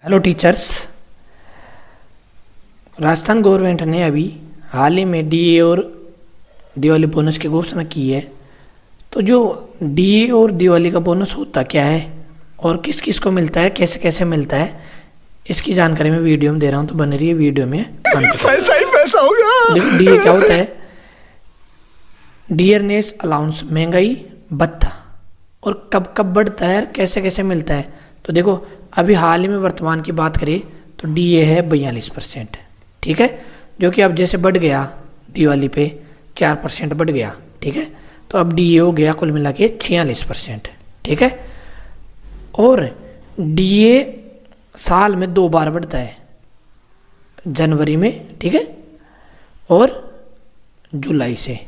Hello teachers. Rajasthan government ने अभी हाल ही में डीए और दिवाली बोनस की घोषणा की है। तो जो डीए और दिवाली का बोनस होता क्या है और किस किस को मिलता है, कैसे कैसे मिलता है, इसकी जानकारी मैं वीडियो में दे रहा हूँ, तो बने रहिए वीडियो में अंत तक। पैसा ही पैसा होगा। देखो डीए क्या होता है। डियरनेस अलाउंस, महंगाई भत्ता, और कब कब बढ़ता है, कैसे कैसे मिलता है। तो देखो अभी हाल ही में वर्तमान की बात करें तो डीए है 42%, ठीक है, जो कि अब जैसे बढ़ गया दिवाली पे 4% बढ़ गया, ठीक है। तो अब डीए हो गया कुल मिला के 46%, ठीक है। और डीए साल में 2 बार बढ़ता है, जनवरी में, ठीक है, और जुलाई से।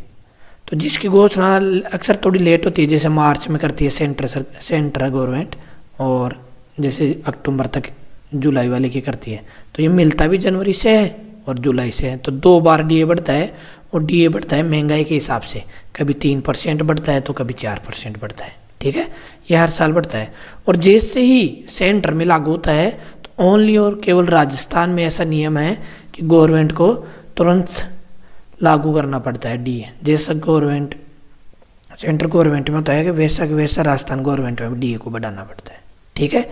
तो जिसकी घोषणा अक्सर थोड़ी लेट होती है, जैसे मार्च में करती है सेंट्रल गवर्नमेंट, और जैसे अक्टूबर तक जुलाई वाले की करती है। तो ये मिलता भी जनवरी से है और जुलाई से है। तो 2 बार डीए बढ़ता है, और डीए बढ़ता है महंगाई के हिसाब से, कभी 3% बढ़ता है तो कभी 4% बढ़ता है, ठीक है। ये हर साल बढ़ता है। और जैसे ही सेंटर में लागू होता है तो ओनली और केवल राजस्थान में ऐसा नियम है कि गवर्नमेंट को तुरंत लागू करना पड़ता है डीए। जैसा गवर्नमेंट सेंट्रल गवर्नमेंट में होता है कि वैसा राजस्थान गवर्नमेंट में डीए को बढ़ाना पड़ता है, ठीक है।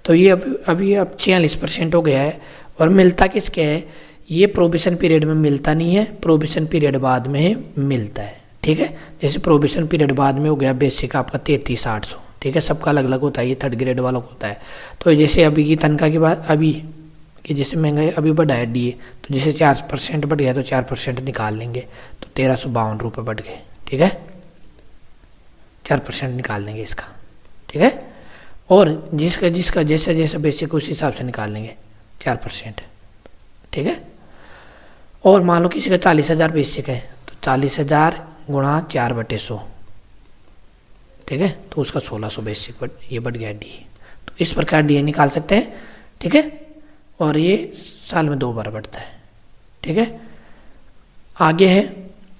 तो ये अभी 46% हो गया है। और मिलता किसके है, ये प्रोबेशन पीरियड में मिलता नहीं है, प्रोबेशन पीरियड बाद में मिलता है, ठीक है। जैसे प्रोबेशन पीरियड बाद में हो गया बेसिक आपका 33,800, ठीक है। सबका अलग अलग होता है, ये 3rd ग्रेड वालों को होता है। तो जैसे अभी की तनख्वाह की बात, अभी कि जैसे महंगाई अभी बढ़ा है डीए, तो जैसे 4% बढ़ गया तो 4% निकाल लेंगे, तो 1352 रुपये बढ़ गए, ठीक है। 4% निकाल लेंगे इसका, ठीक है। और जिसका जिसका जैसा जैसा बेसिक उस हिसाब से निकाल लेंगे 4%, ठीक है। और मान लो किसी का 40,000 बेसिक है, तो 40,000 गुणा 4/100, ठीक है, तो उसका 1600 बेसिक ये बढ़ गया डी। तो इस प्रकार डी निकाल सकते हैं, ठीक है। और ये साल में 2 बार बढ़ता है, ठीक है। आगे है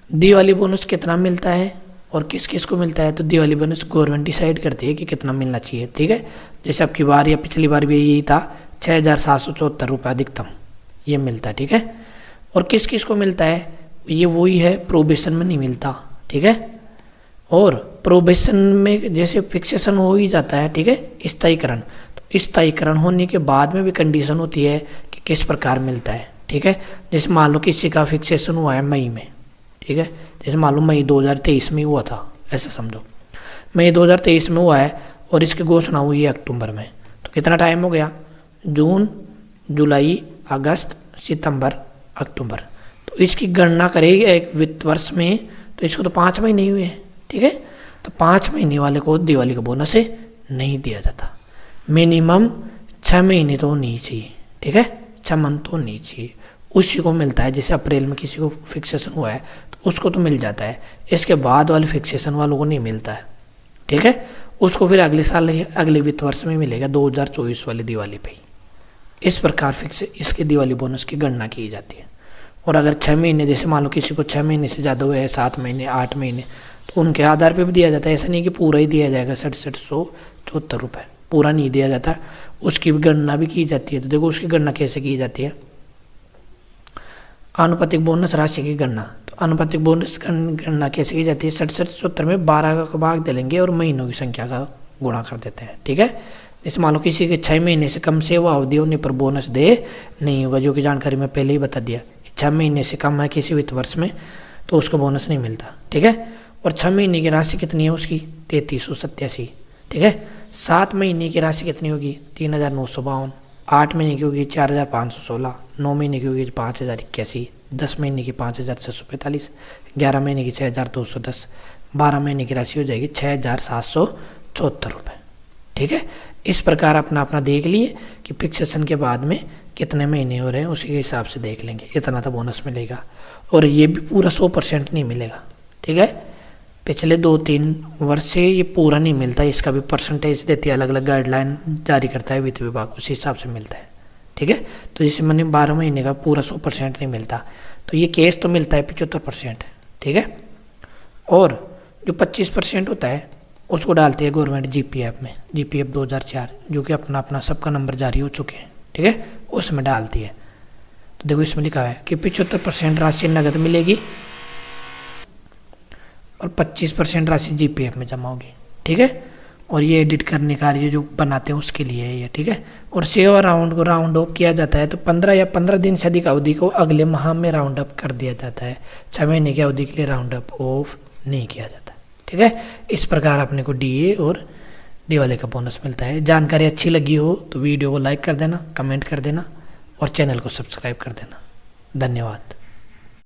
दिवाली बोनस कितना मिलता है और किस किस को मिलता है। तो दिवाली बोनस गवर्नमेंट डिसाइड करती है कि कितना मिलना चाहिए, ठीक है। जैसे अब की बार या पिछली बार भी यही था, 6,774 रुपये अधिकतम ये मिलता है, ठीक है। और किस किस को मिलता है, ये वही है, प्रोबेशन में नहीं मिलता, ठीक है। और प्रोबेशन में जैसे फिक्सेशन हो ही जाता है, ठीक है, स्थायीकरण। तो स्थायीकरण होने के बाद में भी कंडीशन होती है कि किस प्रकार मिलता है, ठीक है। जैसे मान लो किसी का फिक्सेशन हुआ है मई में, ठीक है, जैसे मान लो मई 2023 में हुआ था, ऐसा समझो मई 2023 में हुआ है और इसकी घोषणा हुई है अक्टूबर में। तो कितना टाइम हो गया, जून, जुलाई, अगस्त, सितंबर, अक्टूबर। तो इसकी गणना करेगी एक वित्त वर्ष में, तो इसको तो 5 महीने हुए हैं, ठीक है। तो 5 महीने वाले को दिवाली का बोनस नहीं दिया जाता। मिनिमम 6 महीने तो होनी चाहिए, ठीक है, 6 मंथ तो होनी चाहिए, उसी को मिलता है। जैसे अप्रैल में किसी को फिक्सेशन हुआ है तो उसको तो मिल जाता है, इसके बाद वाले फिक्सेशन वालों को नहीं मिलता है, ठीक है। उसको फिर अगले साल अगले वित्त वर्ष में मिलेगा, 2024 वाली दिवाली पे। इस प्रकार फिक्स इसके दिवाली बोनस की गणना की जाती है। और अगर 6 महीने, जैसे मान लो किसी को 6 महीने से ज़्यादा हुए हैं, 7 महीने, 8 महीने, तो उनके आधार पर भी दिया जाता है। ऐसा नहीं कि पूरा ही दिया जाएगा 6774 रुपये, पूरा नहीं दिया जाता, उसकी भी गणना भी की जाती है। तो देखो उसकी गणना कैसे की जाती है, आनुपातिक बोनस राशि की गणना। तो आनुपातिक बोनस गणना कैसे की जाती है, 6774 में 12 का भाग दे लेंगे और महीनों की संख्या का गुणा कर देते हैं, ठीक है। जैसे मान लो किसी के 6 महीने से कम सेवा अवधि होने पर बोनस दे नहीं होगा, जो कि जानकारी मैं पहले ही बता दिया कि 6 महीने से कम है किसी वित्त वर्ष में तो उसको बोनस नहीं मिलता, ठीक है। और 6 महीने की राशि कितनी है उसकी, 3387, ठीक है। 7 महीने की राशि कितनी होगी, 3,952, 8 महीने की होगी 4,516, 9 महीने की होगी 5,081, 10 महीने की 5,645, 11 महीने की 6,210, 12 महीने की राशि हो जाएगी 6,774 रुपये, ठीक है। इस प्रकार अपना अपना देख लिए कि फिक्सेशन के बाद में कितने महीने हो रहे हैं, उसी के हिसाब से देख लेंगे इतना तो बोनस मिलेगा। और ये भी पूरा 100% नहीं मिलेगा, ठीक है। पिछले 2-3 वर्ष से ये पूरा नहीं मिलता, इसका भी परसेंटेज देती है, अलग अलग गाइडलाइन जारी करता है वित्त विभाग, उसी हिसाब से मिलता है, ठीक है। तो जैसे मैंने 12 महीने का पूरा 100% नहीं मिलता, तो ये केस तो मिलता है 75%, ठीक है। और जो 25% होता है उसको डालती है गवर्नमेंट जीपीएफ में, जीपीएफ 2004, जो कि अपना अपना सबका नंबर जारी हो चुके हैं, ठीक है, उसमें डालती है। तो देखो इसमें लिखा है कि 75% राशि नगद मिलेगी और 25% राशि जीपीएफ में जमा होगी। ठीक है, और ये एडिट करने का ये जो बनाते हैं उसके लिए है ये। ठीक है, और सेव राउंड को राउंड ऑफ किया जाता है तो 15 या 15 दिन से अधिक अवधि को अगले माह में राउंड अप कर दिया जाता है। 6 महीने की अवधि के लिए राउंड अप ऑफ नहीं किया जाता। ठीक है, इस प्रकार अपने को डीए और दिवाली का बोनस मिलता है। जानकारी अच्छी लगी हो तो वीडियो को लाइक कर देना, कमेंट कर देना और चैनल को सब्सक्राइब कर देना। धन्यवाद।